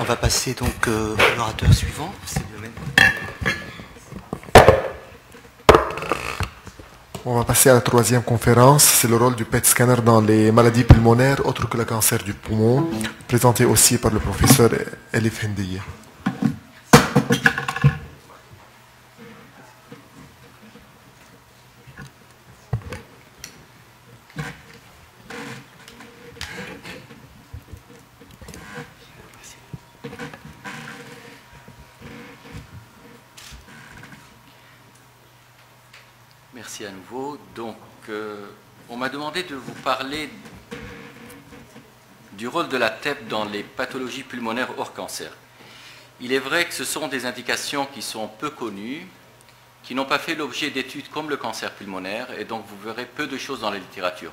va passer donc à l'orateur suivant. C'est le même. On va passer à la troisième conférence. C'est le rôle du PET scanner dans les maladies pulmonaires autres que le cancer du poumon, présenté aussi par le professeur Elif Hendiye. Merci à nouveau. Donc, on m'a demandé de vous parler du rôle de la TEP dans les pathologies pulmonaires hors cancer. Il est vrai que ce sont des indications qui sont peu connues, qui n'ont pas fait l'objet d'études comme le cancer pulmonaire, et donc vous verrez peu de choses dans la littérature.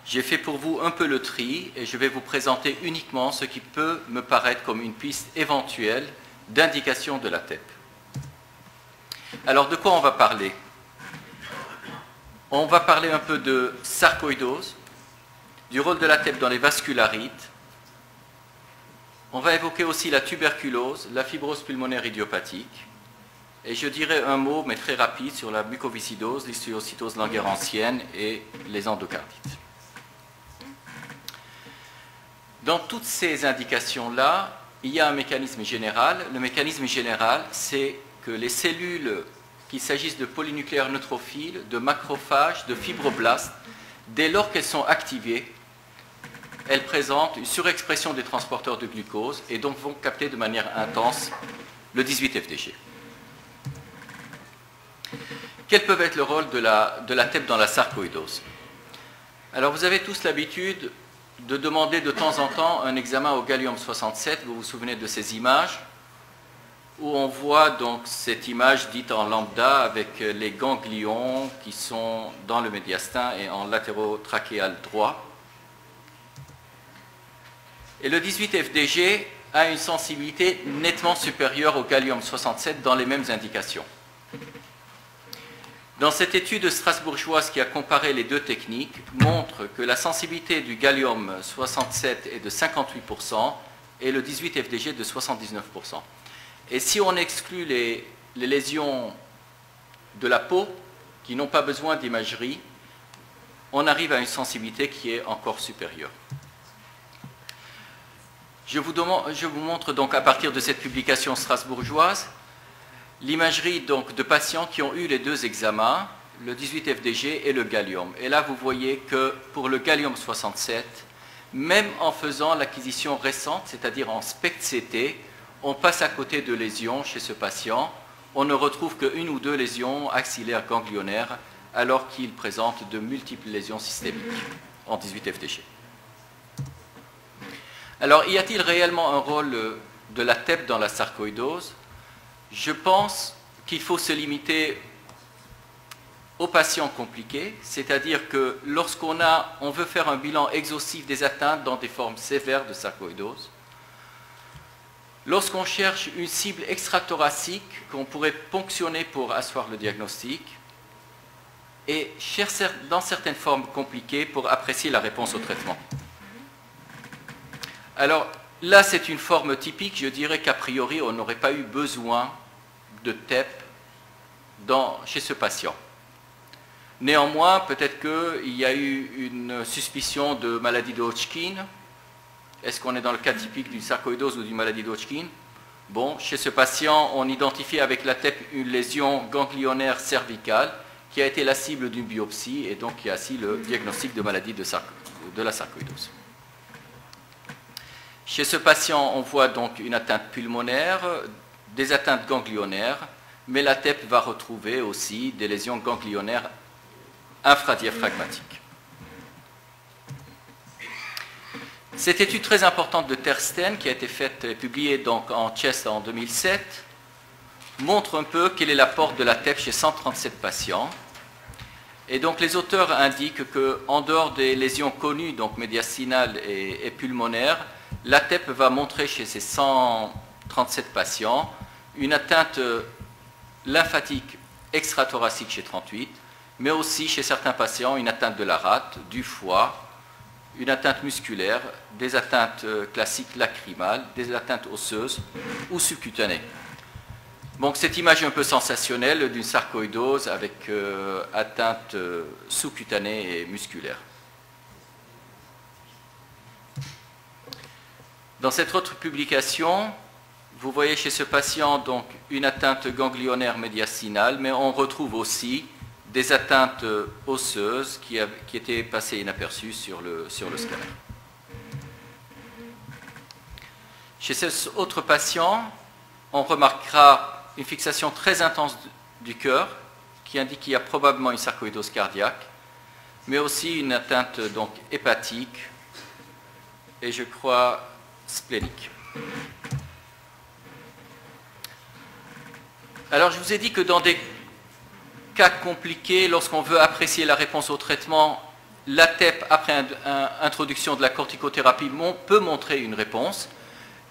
J'ai fait pour vous un peu le tri, et je vais vous présenter uniquement ce qui peut me paraître comme une piste éventuelle d'indication de la TEP. Alors, de quoi on va parler ? On va parler un peu de sarcoïdose, du rôle de la TEP dans les vascularites. On va évoquer aussi la tuberculose, la fibrose pulmonaire idiopathique. Et je dirai un mot, mais très rapide, sur la mucoviscidose, l'histiocytose langerhansienne et les endocardites. Dans toutes ces indications-là, il y a un mécanisme général. Le mécanisme général, c'est que les cellules, qu'il s'agisse de polynucléaires neutrophiles, de macrophages, de fibroblastes, dès lors qu'elles sont activées, elles présentent une surexpression des transporteurs de glucose et donc vont capter de manière intense le 18-FDG. Quel peut être le rôle de la TEP dans la sarcoïdose? Alors vous avez tous l'habitude de demander de temps en temps un examen au gallium-67, vous vous souvenez de ces images où on voit donc cette image dite en lambda avec les ganglions qui sont dans le médiastin et en latérotrachéal droit. Et le 18-FDG a une sensibilité nettement supérieure au gallium-67 dans les mêmes indications. Dans cette étude strasbourgeoise qui a comparé les deux techniques, montre que la sensibilité du gallium-67 est de 58% et le 18-FDG de 79%. Et si on exclut les lésions de la peau, qui n'ont pas besoin d'imagerie, on arrive à une sensibilité qui est encore supérieure. Je vous montre donc à partir de cette publication strasbourgeoise, l'imagerie donc de patients qui ont eu les deux examens, le 18-FDG et le gallium. Et là, vous voyez que pour le gallium-67, même en faisant l'acquisition récente, c'est-à-dire en SPECT-CT, on passe à côté de lésions chez ce patient. On ne retrouve qu'une ou deux lésions axillaires ganglionnaires alors qu'il présente de multiples lésions systémiques en 18-FDG. Alors, y a-t-il réellement un rôle de la TEP dans la sarcoïdose? Je pense qu'il faut se limiter aux patients compliqués, c'est-à-dire que lorsqu'on veut faire un bilan exhaustif des atteintes dans des formes sévères de sarcoïdose, lorsqu'on cherche une cible extrathoracique qu'on pourrait ponctionner pour asseoir le diagnostic, et dans certaines formes compliquées pour apprécier la réponse au traitement. Alors là, c'est une forme typique, je dirais qu'a priori, on n'aurait pas eu besoin de TEP chez ce patient. Néanmoins, peut-être qu'il y a eu une suspicion de maladie de Hodgkin. Est-ce qu'on est dans le cas typique d'une sarcoïdose ou d'une maladie de Hodgkin? Bon, chez ce patient, on identifie avec la TEP une lésion ganglionnaire cervicale qui a été la cible d'une biopsie et donc qui a assis le diagnostic de maladie de la sarcoïdose. Chez ce patient, on voit donc une atteinte pulmonaire, des atteintes ganglionnaires, mais la TEP va retrouver aussi des lésions ganglionnaires infradiaphragmatiques. Cette étude très importante de Tersten, qui a été faite et publiée donc en Chest en 2007, montre un peu quel est l'apport de la TEP chez 137 patients. Et donc les auteurs indiquent qu'en dehors des lésions connues, donc médiastinales et pulmonaires, la TEP va montrer chez ces 137 patients une atteinte lymphatique extrathoracique chez 38, mais aussi chez certains patients une atteinte de la rate, du foie, une atteinte musculaire, des atteintes classiques lacrymales, des atteintes osseuses ou subcutanées. Donc cette image un peu sensationnelle d'une sarcoïdose avec atteinte sous-cutanée et musculaire. Dans cette autre publication, vous voyez chez ce patient donc une atteinte ganglionnaire médiastinale, mais on retrouve aussi des atteintes osseuses qui étaient passées inaperçues sur le scanner. Chez cet autre patient, on remarquera une fixation très intense du cœur qui indique qu'il y a probablement une sarcoïdose cardiaque, mais aussi une atteinte donc hépatique et je crois splénique. Alors je vous ai dit que dans des cas compliqués, lorsqu'on veut apprécier la réponse au traitement, la TEP après introduction de la corticothérapie peut montrer une réponse.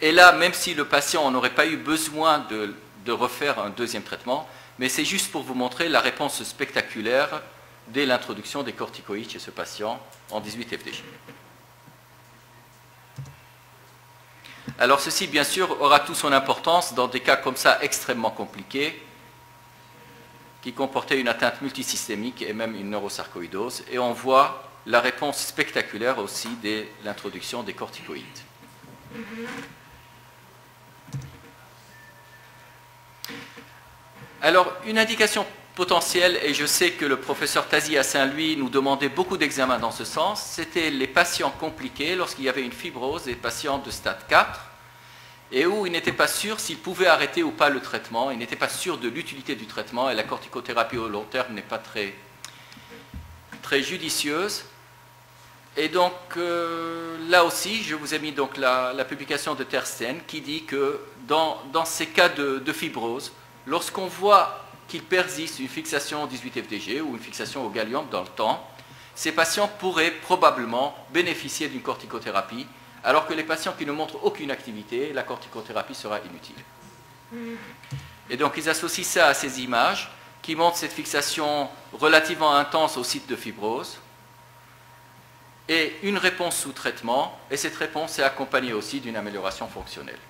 Et là, même si le patient n'aurait pas eu besoin de refaire un deuxième traitement, mais c'est juste pour vous montrer la réponse spectaculaire dès l'introduction des corticoïdes chez ce patient en 18 FDG. Alors ceci, bien sûr, aura toute son importance dans des cas comme ça extrêmement compliqués, qui comportaient une atteinte multisystémique et même une neurosarcoïdose, et on voit la réponse spectaculaire aussi dès l'introduction des corticoïdes. Alors, une indication potentielle, et je sais que le professeur Tazi à Saint-Louis nous demandait beaucoup d'examens dans ce sens, c'était les patients compliqués lorsqu'il y avait une fibrose, des patients de stade 4, et où il n'était pas sûr s'il pouvait arrêter ou pas le traitement, il n'était pas sûr de l'utilité du traitement, et la corticothérapie au long terme n'est pas très judicieuse. Et donc, là aussi, je vous ai mis donc la publication de Tersten qui dit que dans ces cas de fibrose, lorsqu'on voit qu'il persiste une fixation 18 FDG ou une fixation au gallium dans le temps, ces patients pourraient probablement bénéficier d'une corticothérapie, alors que les patients qui ne montrent aucune activité, la corticothérapie sera inutile. Et donc ils associent ça à ces images qui montrent cette fixation relativement intense au site de fibrose et une réponse sous traitement, et cette réponse est accompagnée aussi d'une amélioration fonctionnelle.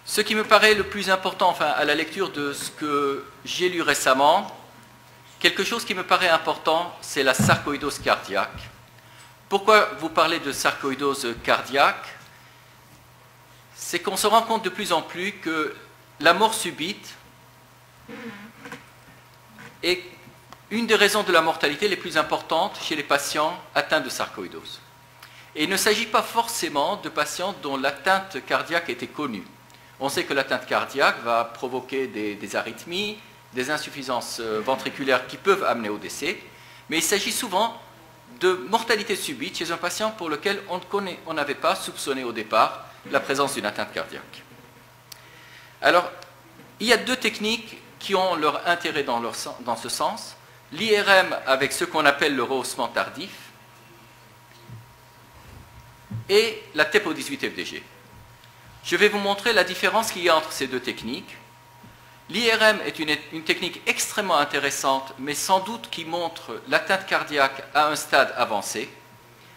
Ce qui me paraît le plus important, enfin, à la lecture de ce que j'ai lu récemment, quelque chose qui me paraît important, c'est la sarcoïdose cardiaque. Pourquoi vous parlez de sarcoïdose cardiaque? C'est qu'on se rend compte de plus en plus que la mort subite est une des raisons de la mortalité les plus importantes chez les patients atteints de sarcoïdose. Et il ne s'agit pas forcément de patients dont l'atteinte cardiaque était connue. On sait que l'atteinte cardiaque va provoquer des arythmies, des insuffisances ventriculaires qui peuvent amener au décès, mais il s'agit souvent de mortalité subite chez un patient pour lequel on n'avait pas soupçonné au départ la présence d'une atteinte cardiaque. Alors, il y a deux techniques qui ont leur intérêt dans ce sens. L'IRM avec ce qu'on appelle le rehaussement tardif et la TEP 18 FDG. Je vais vous montrer la différence qu'il y a entre ces deux techniques. L'IRM est une technique extrêmement intéressante, mais sans doute qui montre l'atteinte cardiaque à un stade avancé,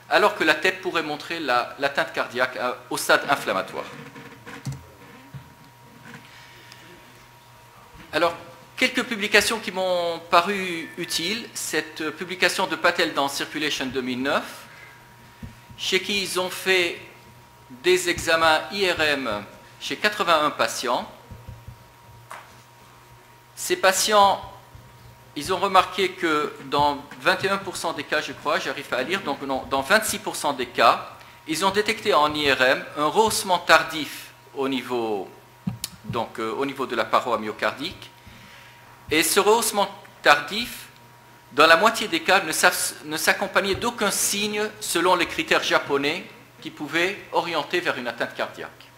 alors que la TEP pourrait montrer l'atteinte cardiaque au stade inflammatoire. Alors, quelques publications qui m'ont paru utiles. Cette publication de Patel dans Circulation 2009, chez qui ils ont fait des examens IRM chez 81 patients. Ces patients, ils ont remarqué que dans 21% des cas, je crois, j'arrive pas à lire, donc non, dans 26% des cas, ils ont détecté en IRM un rehaussement tardif au niveau de la paroi myocardique. Et ce rehaussement tardif, dans la moitié des cas, ne s'accompagnait d'aucun signe selon les critères japonais qui pouvaient orienter vers une atteinte cardiaque.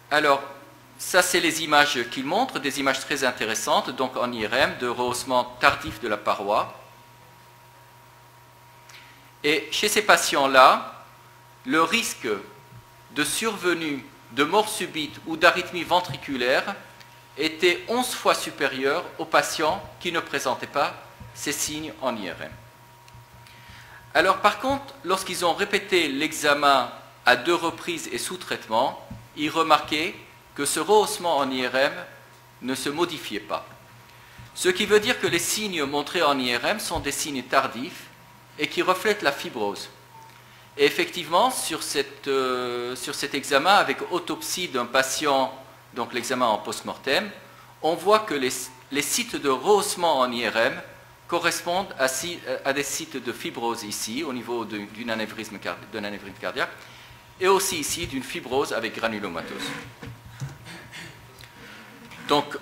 Alors, ça c'est les images qu'ils montrent, des images très intéressantes, donc en IRM, de rehaussement tardif de la paroi. Et chez ces patients-là, le risque de survenue de mort subite ou d'arythmie ventriculaire était 11 fois supérieur aux patients qui ne présentaient pas ces signes en IRM. Alors par contre, lorsqu'ils ont répété l'examen à 2 reprises et sous traitement, ils remarquaient que ce rehaussement en IRM ne se modifiait pas. Ce qui veut dire que les signes montrés en IRM sont des signes tardifs et qui reflètent la fibrose. Et effectivement, sur cet examen avec autopsie d'un patient, donc l'examen en post-mortem, on voit que les sites de rehaussement en IRM correspondent à des sites de fibrose ici, au niveau d'un anévrisme cardiaque, et aussi ici d'une fibrose avec granulomatose. Donc,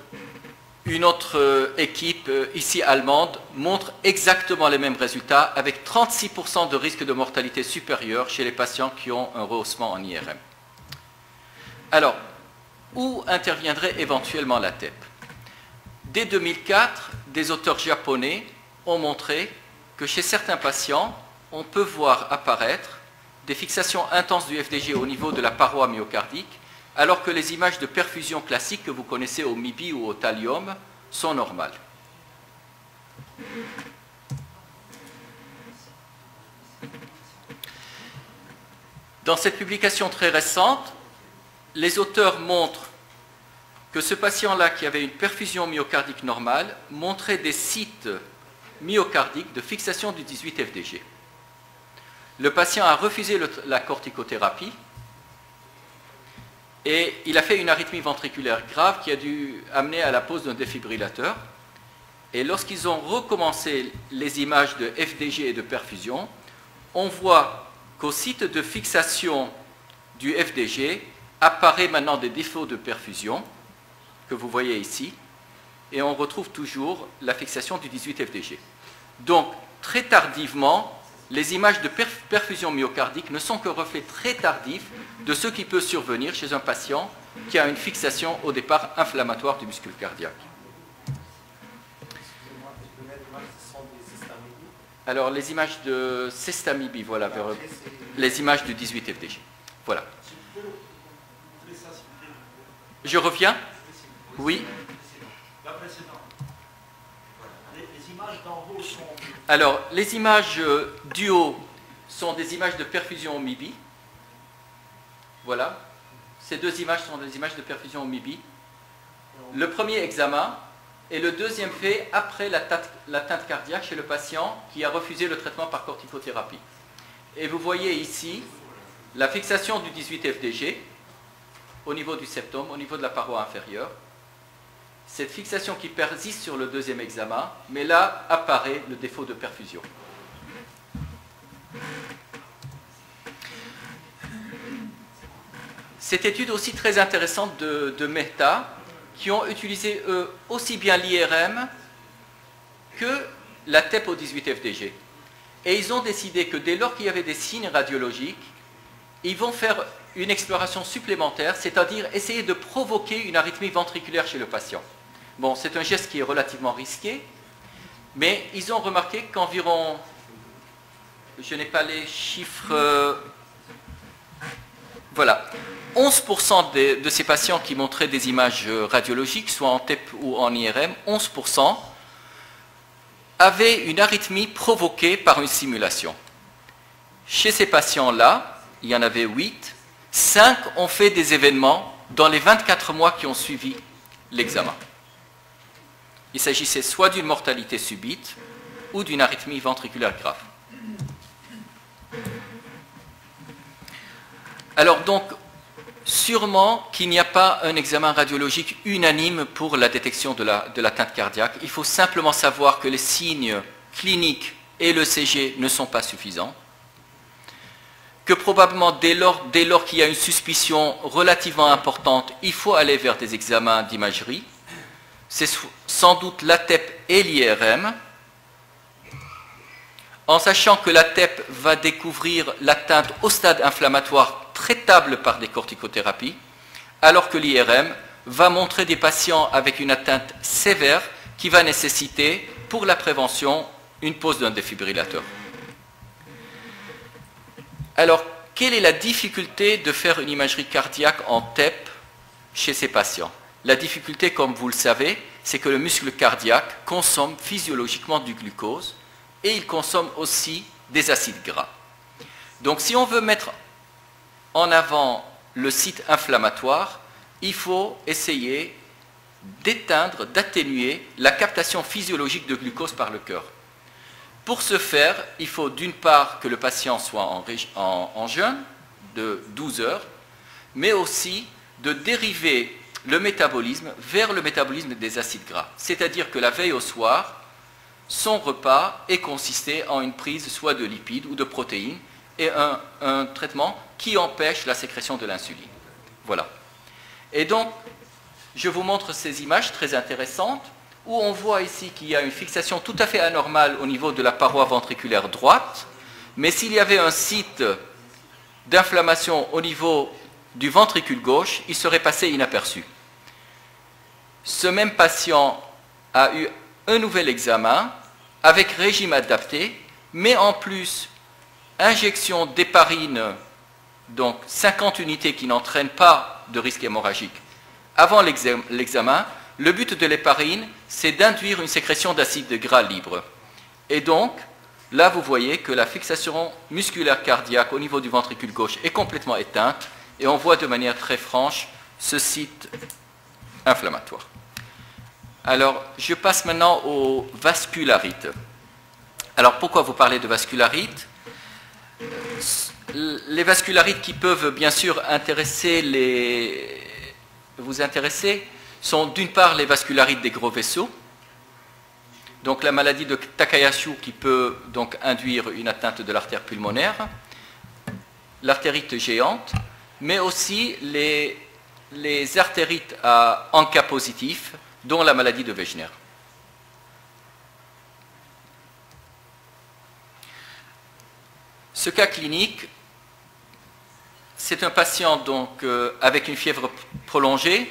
une autre équipe, ici allemande, montre exactement les mêmes résultats, avec 36% de risque de mortalité supérieur chez les patients qui ont un rehaussement en IRM. Alors, où interviendrait éventuellement la TEP? Dès 2004, des auteurs japonais ont montré que chez certains patients, on peut voir apparaître des fixations intenses du FDG au niveau de la paroi myocardique, alors que les images de perfusion classiques que vous connaissez au MIBI ou au thallium sont normales. Dans cette publication très récente, les auteurs montrent que ce patient-là, qui avait une perfusion myocardique normale, montrait des sites myocardiques de fixation du 18 FDG. Le patient a refusé la corticothérapie et il a fait une arythmie ventriculaire grave qui a dû amener à la pose d'un défibrillateur. Et lorsqu'ils ont recommencé les images de FDG et de perfusion, on voit qu'au site de fixation du FDG apparaît maintenant des défauts de perfusion que vous voyez ici, et on retrouve toujours la fixation du 18 FDG. Donc, très tardivement, les images de perfusion myocardique ne sont que reflets très tardifs de ce qui peut survenir chez un patient qui a une fixation au départ inflammatoire du muscle cardiaque. Alors, les images de Sestamibi, voilà, les images du 18 FDG. Voilà. Je reviens? Oui. Les images d'en haut sont... Alors, les images du haut sont des images de perfusion au MIBI. Voilà. Ces deux images sont des images de perfusion au MIBI. Le premier examen et le deuxième fait après l'atteinte cardiaque chez le patient qui a refusé le traitement par corticothérapie. Et vous voyez ici la fixation du 18 FDG au niveau du septum, au niveau de la paroi inférieure. Cette fixation qui persiste sur le deuxième examen, mais là apparaît le défaut de perfusion. Cette étude aussi très intéressante de Mehta, qui ont utilisé eux aussi bien l'IRM que la TEP au 18 FDG. Et ils ont décidé que dès lors qu'il y avait des signes radiologiques, ils vont faire une exploration supplémentaire, c'est-à-dire essayer de provoquer une arythmie ventriculaire chez le patient. Bon, c'est un geste qui est relativement risqué, mais ils ont remarqué qu'environ, je n'ai pas les chiffres, voilà, 11% de ces patients qui montraient des images radiologiques, soit en TEP ou en IRM, 11% avaient une arythmie provoquée par une simulation. Chez ces patients-là, il y en avait 8, 5 ont fait des événements dans les 24 mois qui ont suivi l'examen. Il s'agissait soit d'une mortalité subite ou d'une arythmie ventriculaire grave. Alors donc, sûrement qu'il n'y a pas un examen radiologique unanime pour la détection de l'atteinte cardiaque. Il faut simplement savoir que les signes cliniques et l'ECG ne sont pas suffisants, que probablement dès lors qu'il y a une suspicion relativement importante, il faut aller vers des examens d'imagerie. C'est sans doute la TEP et l'IRM, en sachant que la TEP va découvrir l'atteinte au stade inflammatoire traitable par des corticothérapies, alors que l'IRM va montrer des patients avec une atteinte sévère qui va nécessiter, pour la prévention, une pose d'un défibrillateur. Alors, quelle est la difficulté de faire une imagerie cardiaque en TEP chez ces patients? La difficulté, comme vous le savez, c'est que le muscle cardiaque consomme physiologiquement du glucose et il consomme aussi des acides gras. Donc si on veut mettre en avant le site inflammatoire, il faut essayer d'éteindre, d'atténuer la captation physiologique de glucose par le cœur. Pour ce faire, il faut d'une part que le patient soit en jeûne de 12 heures, mais aussi de dériver le métabolisme vers le métabolisme des acides gras. C'est-à-dire que la veille au soir, son repas est consisté en une prise soit de lipides ou de protéines et un traitement qui empêche la sécrétion de l'insuline. Voilà. Et donc, je vous montre ces images très intéressantes où on voit ici qu'il y a une fixation tout à fait anormale au niveau de la paroi ventriculaire droite, mais s'il y avait un site d'inflammation au niveau du ventricule gauche, il serait passé inaperçu. Ce même patient a eu un nouvel examen avec régime adapté, mais en plus injection d'héparine, donc 50 unités qui n'entraînent pas de risque hémorragique. Avant l'examen, le but de l'héparine, c'est d'induire une sécrétion d'acide gras libre. Et donc, là, vous voyez que la fixation musculaire cardiaque au niveau du ventricule gauche est complètement éteinte et on voit de manière très franche ce site inflammatoire. Alors, je passe maintenant aux vascularites. Alors, pourquoi vous parlez de vascularites? Les vascularites qui peuvent bien sûr vous intéresser sont d'une part les vascularites des gros vaisseaux, donc la maladie de Takayasu qui peut donc induire une atteinte de l'artère pulmonaire, l'artérite géante, mais aussi les artérites à ANCA positif, dont la maladie de Wegener. Ce cas clinique, c'est un patient donc, avec une fièvre prolongée.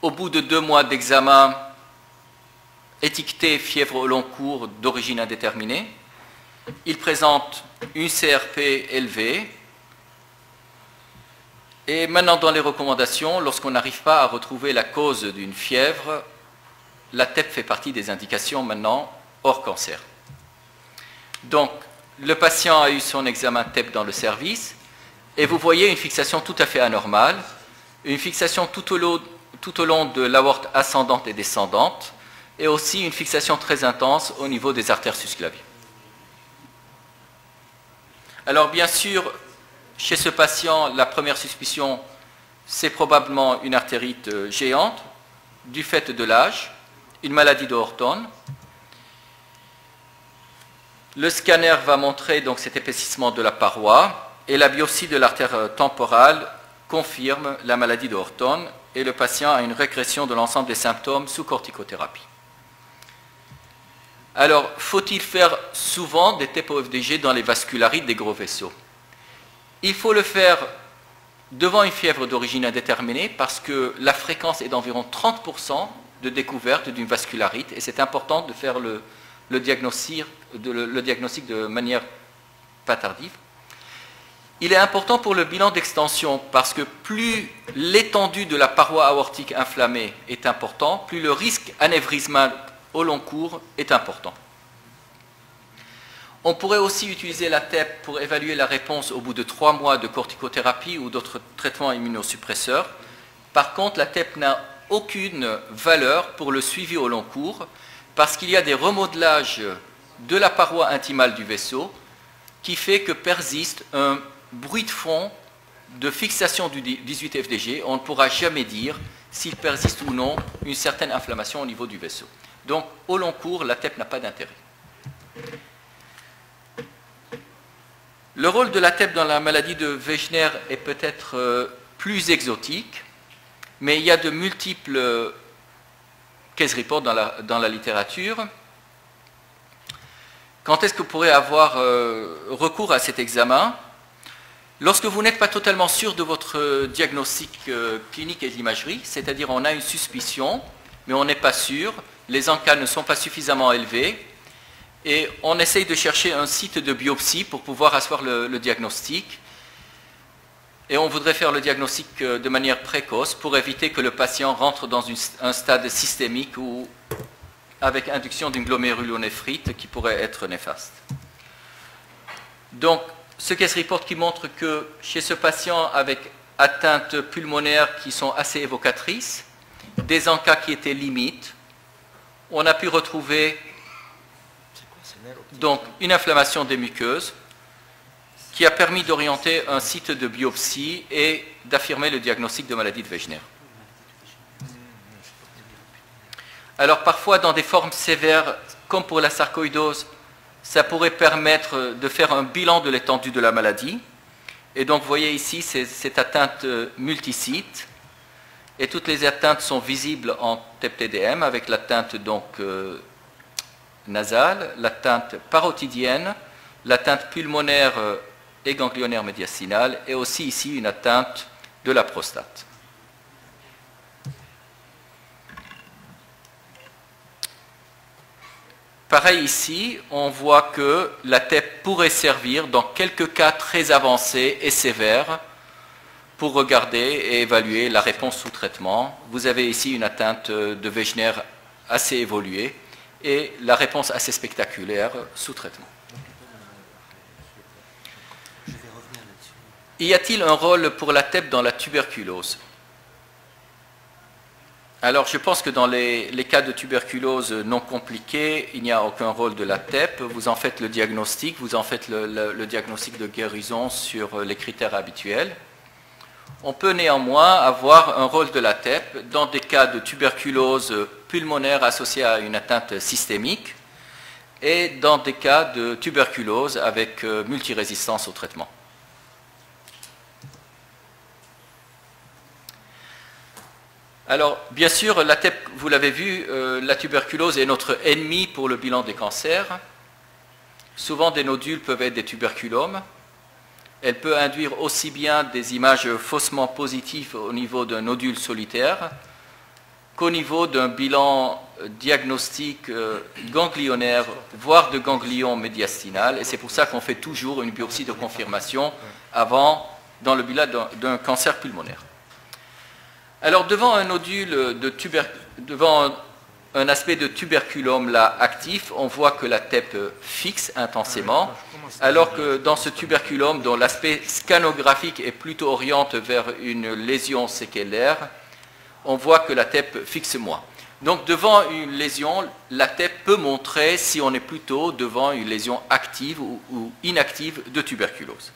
Au bout de 2 mois d'examen, étiqueté fièvre au long cours d'origine indéterminée. Il présente une CRP élevée. Et maintenant, dans les recommandations, lorsqu'on n'arrive pas à retrouver la cause d'une fièvre, la TEP fait partie des indications maintenant hors cancer. Donc, le patient a eu son examen TEP dans le service et vous voyez une fixation tout à fait anormale, une fixation tout au long de l'aorte ascendante et descendante et aussi une fixation très intense au niveau des artères susclaviennes. Alors, bien sûr, chez ce patient, la première suspicion, c'est probablement une artérite géante, du fait de l'âge, une maladie de Horton. Le scanner va montrer donc cet épaississement de la paroi, et la biopsie de l'artère temporale confirme la maladie de Horton, et le patient a une régression de l'ensemble des symptômes sous corticothérapie. Alors, faut-il faire souvent des TPO-FDG dans les vascularites des gros vaisseaux? Il faut le faire devant une fièvre d'origine indéterminée parce que la fréquence est d'environ 30% de découverte d'une vascularite et c'est important de faire le diagnostic de manière pas tardive. Il est important pour le bilan d'extension parce que plus l'étendue de la paroi aortique inflammée est important, plus le risque anévrismal au long cours est important. On pourrait aussi utiliser la TEP pour évaluer la réponse au bout de 3 mois de corticothérapie ou d'autres traitements immunosuppresseurs. Par contre, la TEP n'a aucune valeur pour le suivi au long cours parce qu'il y a des remodelages de la paroi intimale du vaisseau qui fait que persiste un bruit de fond de fixation du 18-FDG. On ne pourra jamais dire s'il persiste ou non une certaine inflammation au niveau du vaisseau. Donc, au long cours, la TEP n'a pas d'intérêt. Le rôle de la TEP dans la maladie de Wegener est peut-être plus exotique, mais il y a de multiples case reports dans la littérature. Quand est-ce que vous pourrez avoir recours à cet examen? Lorsque vous n'êtes pas totalement sûr de votre diagnostic clinique et de l'imagerie, c'est-à-dire on a une suspicion, mais on n'est pas sûr, les ANCA ne sont pas suffisamment élevés, et on essaye de chercher un site de biopsie pour pouvoir asseoir le diagnostic. Et on voudrait faire le diagnostic de manière précoce pour éviter que le patient rentre dans un stade systémique ou avec induction d'une glomérulonéphrite qui pourrait être néfaste. Donc, ce case report qui montre que chez ce patient avec atteintes pulmonaires qui sont assez évocatrices, des encas qui étaient limites, on a pu retrouver donc une inflammation des muqueuses qui a permis d'orienter un site de biopsie et d'affirmer le diagnostic de maladie de Wegener. Alors parfois dans des formes sévères, comme pour la sarcoïdose, ça pourrait permettre de faire un bilan de l'étendue de la maladie. Et donc vous voyez ici cette atteinte multisite. Et toutes les atteintes sont visibles en TEP-TDM avec l'atteinte donc nasale, l'atteinte parotidienne, l'atteinte pulmonaire et ganglionnaire médiastinale, et aussi ici une atteinte de la prostate. Pareil ici, on voit que la TEP pourrait servir dans quelques cas très avancés et sévères pour regarder et évaluer la réponse sous traitement. Vous avez ici une atteinte de Wegener assez évoluée et la réponse assez spectaculaire sous traitement. Y a-t-il un rôle pour la TEP dans la tuberculose? Alors je pense que dans les cas de tuberculose non compliqués, il n'y a aucun rôle de la TEP. Vous en faites le diagnostic, vous en faites le diagnostic de guérison sur les critères habituels. On peut néanmoins avoir un rôle de la TEP dans des cas de tuberculose pulmonaire associée à une atteinte systémique et dans des cas de tuberculose avec multirésistance au traitement. Alors, bien sûr, la TEP, vous l'avez vu, la tuberculose est notre ennemi pour le bilan des cancers. Souvent, des nodules peuvent être des tuberculomes. Elle peut induire aussi bien des images faussement positives au niveau d'un nodule solitaire qu'au niveau d'un bilan diagnostique ganglionnaire, voire de ganglion médiastinal. Et c'est pour ça qu'on fait toujours une biopsie de confirmation avant, dans le bilan d'un cancer pulmonaire. Alors, devant un nodule devant un aspect de tuberculome là actif, on voit que la TEP fixe intensément, alors que dans ce tuberculome, dont l'aspect scanographique est plutôt orienté vers une lésion séquelaire, on voit que la TEP fixe moins. Donc, devant une lésion, la TEP peut montrer si on est plutôt devant une lésion active ou inactive de tuberculose.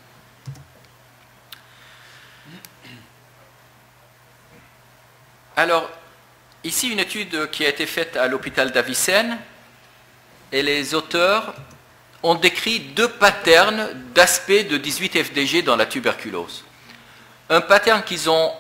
Alors, ici une étude qui a été faite à l'hôpital d'Avicenne, et les auteurs ont décrit deux patterns d'aspect de 18 FDG dans la tuberculose. Un pattern qu'ils ont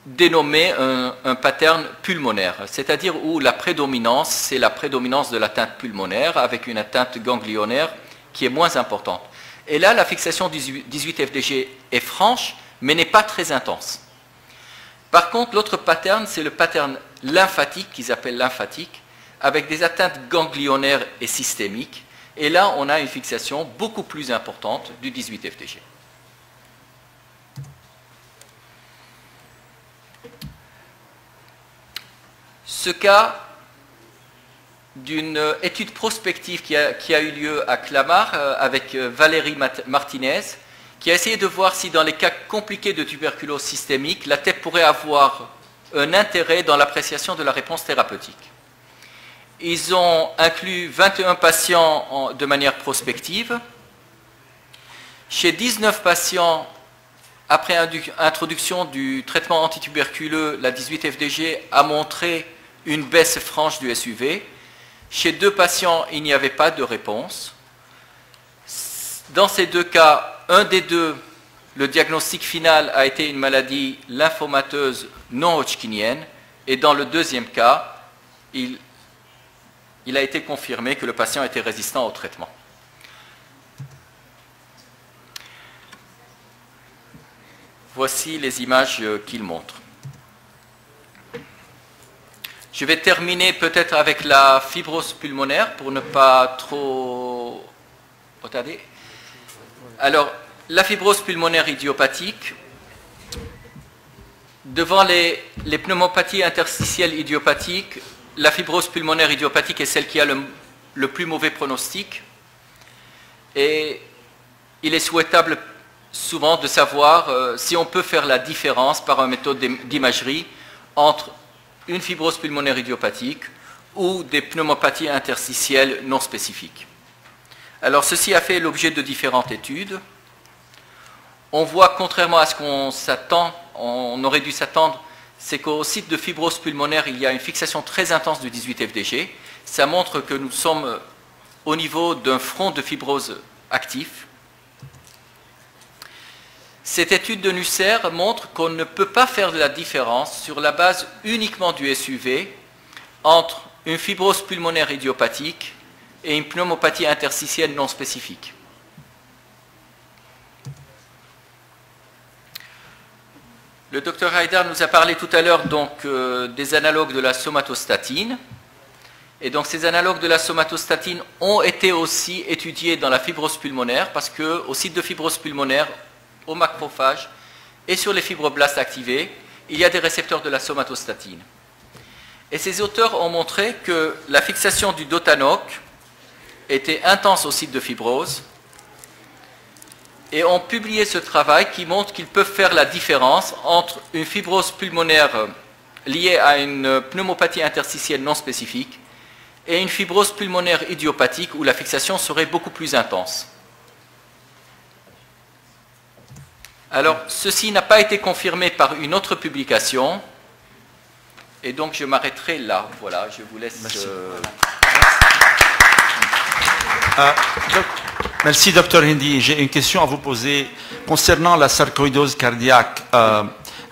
dénommé un pattern pulmonaire, c'est-à-dire où la prédominance, c'est la prédominance de l'atteinte pulmonaire avec une atteinte ganglionnaire qui est moins importante. Et là, la fixation 18 FDG est franche, mais n'est pas très intense. Par contre, l'autre pattern, c'est le pattern lymphatique, qu'ils appellent lymphatique, avec des atteintes ganglionnaires et systémiques. Et là, on a une fixation beaucoup plus importante du 18 FDG. Ce cas d'une étude prospective qui a eu lieu à Clamart avec Valérie Martinez, qui a essayé de voir si dans les cas compliqués de tuberculose systémique, la TEP pourrait avoir un intérêt dans l'appréciation de la réponse thérapeutique. Ils ont inclus 21 patients de manière prospective. Chez 19 patients, après introduction du traitement antituberculeux, la 18 FDG a montré une baisse franche du SUV. Chez 2 patients, il n'y avait pas de réponse. Dans ces deux cas, un des deux, le diagnostic final a été une maladie lymphomateuse non hodgkinienne, et dans le deuxième cas, il a été confirmé que le patient était résistant au traitement. Voici les images qu'il montre. Je vais terminer peut-être avec la fibrose pulmonaire pour ne pas trop retarder. Alors, la fibrose pulmonaire idiopathique, Devant les pneumopathies interstitielles idiopathiques, la fibrose pulmonaire idiopathique est celle qui a le plus mauvais pronostic. Et il est souhaitable souvent de savoir si on peut faire la différence par une méthode d'imagerie entre une fibrose pulmonaire idiopathique ou des pneumopathies interstitielles non spécifiques. Alors ceci a fait l'objet de différentes études. On voit, contrairement à ce qu'on s'attend, on aurait dû s'attendre, c'est qu'au site de fibrose pulmonaire, il y a une fixation très intense du 18-FDG. Ça montre que nous sommes au niveau d'un front de fibrose actif. Cette étude de Nusser montre qu'on ne peut pas faire de la différence sur la base uniquement du SUV entre une fibrose pulmonaire idiopathique et une pneumopathie interstitielle non spécifique. Le docteur Haïdar nous a parlé tout à l'heure donc des analogues de la somatostatine. Et donc ces analogues de la somatostatine ont été aussi étudiés dans la fibrose pulmonaire parce qu'au site de fibrose pulmonaire, au macrophage et sur les fibroblastes activés, il y a des récepteurs de la somatostatine. Et ces auteurs ont montré que la fixation du dotanoc était intense au site de fibrose et ont publié ce travail qui montre qu'ils peuvent faire la différence entre une fibrose pulmonaire liée à une pneumopathie interstitielle non spécifique et une fibrose pulmonaire idiopathique où la fixation serait beaucoup plus intense. Alors, ceci n'a pas été confirmé par une autre publication, et donc je m'arrêterai là. Voilà, je vous laisse... Merci, Dr Hindi. J'ai une question à vous poser concernant la sarcoïdose cardiaque.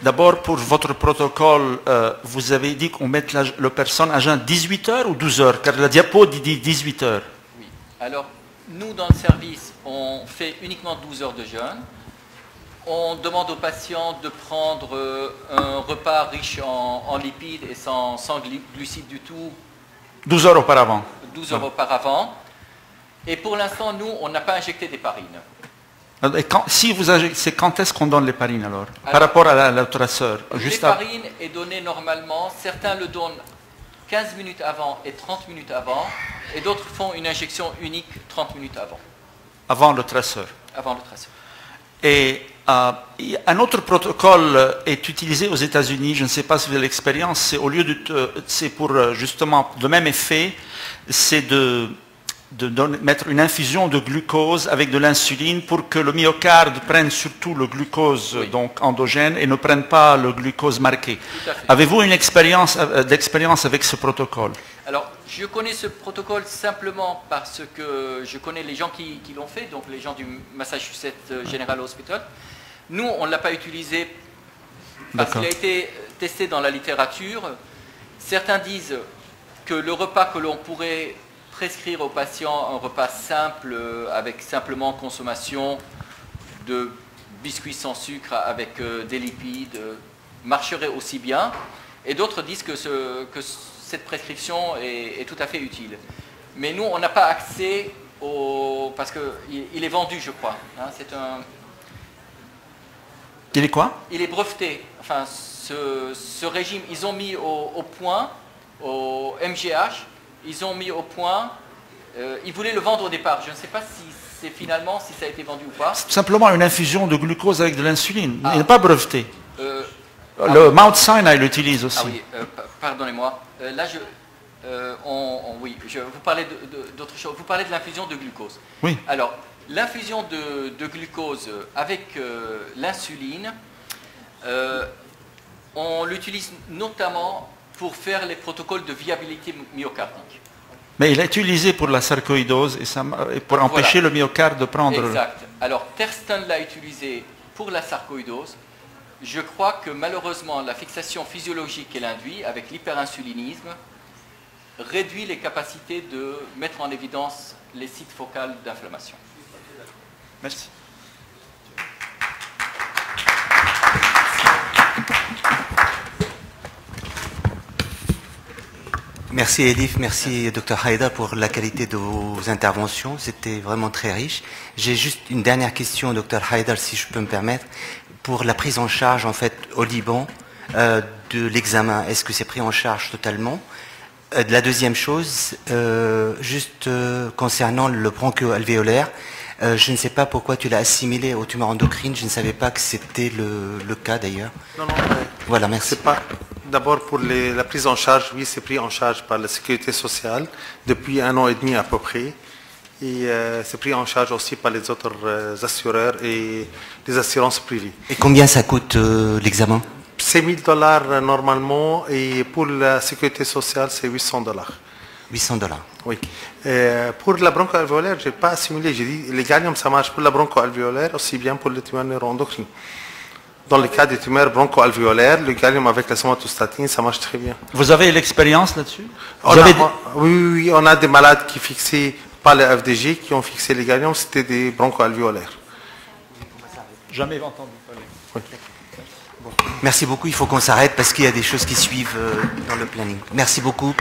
D'abord, pour votre protocole, vous avez dit qu'on met la personne à jeun 18 heures ou 12 heures, car la diapo dit 18 heures. Oui. Alors, nous, dans le service, on fait uniquement 12 heures de jeûne. On demande aux patients de prendre un repas riche en lipides et sans glucides du tout. 12 heures auparavant. 12 heures auparavant. Et pour l'instant, nous, on n'a pas injecté d'héparine. C'est quand est-ce qu'on donne l'héparine alors, par rapport à la traceur? L'héparine est donnée normalement, certains le donnent 15 minutes avant et 30 minutes avant, et d'autres font une injection unique 30 minutes avant. Avant le traceur. Avant le traceur. Et un autre protocole est utilisé aux États-Unis, je ne sais pas si vous avez l'expérience, c'est pour justement le même effet, c'est de mettre une infusion de glucose avec de l'insuline pour que le myocarde prenne surtout le glucose donc endogène et ne prenne pas le glucose marqué. Avez-vous une expérience avec ce protocole? Alors, je connais ce protocole simplement parce que je connais les gens qui l'ont fait, donc les gens du Massachusetts General Hospital. Nous, on ne l'a pas utilisé parce qu'il a été testé dans la littérature. Certains disent que le repas que l'on pourrait prescrire aux patients, un repas simple avec simplement consommation de biscuits sans sucre avec des lipides, marcherait aussi bien. Et d'autres disent que cette prescription est tout à fait utile. Mais nous, on n'a pas accès parce qu'il est vendu, je crois. Hein, c'est un... Il est quoi? Il est breveté. Enfin, ce régime, ils ont mis au point, au MGH, ils ont mis au point, ils voulaient le vendre au départ. Je ne sais pas si ça a été vendu ou pas. Simplement une infusion de glucose avec de l'insuline. Il n'est pas breveté. Le Mount Sinai l'utilise aussi. Ah oui, pardonnez-moi. Là, oui, vous parlez d'autre chose. Vous parlez de l'infusion de glucose. Oui. Alors, l'infusion de glucose avec l'insuline, on l'utilise notamment pour faire les protocoles de viabilité myocardique. Mais il est utilisé pour la sarcoïdose et pour empêcher le myocarde de prendre... Exact. Alors, Tersten l'a utilisé pour la sarcoïdose. Je crois que malheureusement, la fixation physiologique qu'elle induit avec l'hyperinsulinisme réduit les capacités de mettre en évidence les sites focaux d'inflammation. Merci. Merci Elif, merci Dr Haïdar pour la qualité de vos interventions, c'était vraiment très riche. J'ai juste une dernière question Dr Haïdar si je peux me permettre. Pour la prise en charge en fait au Liban, de l'examen, est-ce que c'est pris en charge totalement? La deuxième chose, juste concernant le broncho-alvéolaire, je ne sais pas pourquoi tu l'as assimilé aux tumeurs endocrines, je ne savais pas que c'était le cas d'ailleurs. Non, non, Voilà, merci. c'est pas. D'abord, pour la prise en charge, oui, c'est pris en charge par la sécurité sociale depuis 1 an et demi à peu près. Et c'est pris en charge aussi par les autres assureurs et les assurances privées. Et combien ça coûte l'examen? C'est $1000 normalement et pour la sécurité sociale, c'est $800. $800. Oui. Pour la broncho-alvéolaire, je n'ai pas assimilé. J'ai dit les gallium, ça marche pour la broncho-alvéolaire aussi bien pour les tumeurs neuroendocrines. Dans le cas des tumeurs broncho-alvéolaires, le gallium avec la somatostatine, ça marche très bien. Vous avez l'expérience là-dessus? Oui, on a des malades qui fixaient par le FDG, qui ont fixé les galliums, c'était des broncho-alvéolaires. Jamais entendu parler. Merci beaucoup, il faut qu'on s'arrête parce qu'il y a des choses qui suivent dans le planning. Merci beaucoup.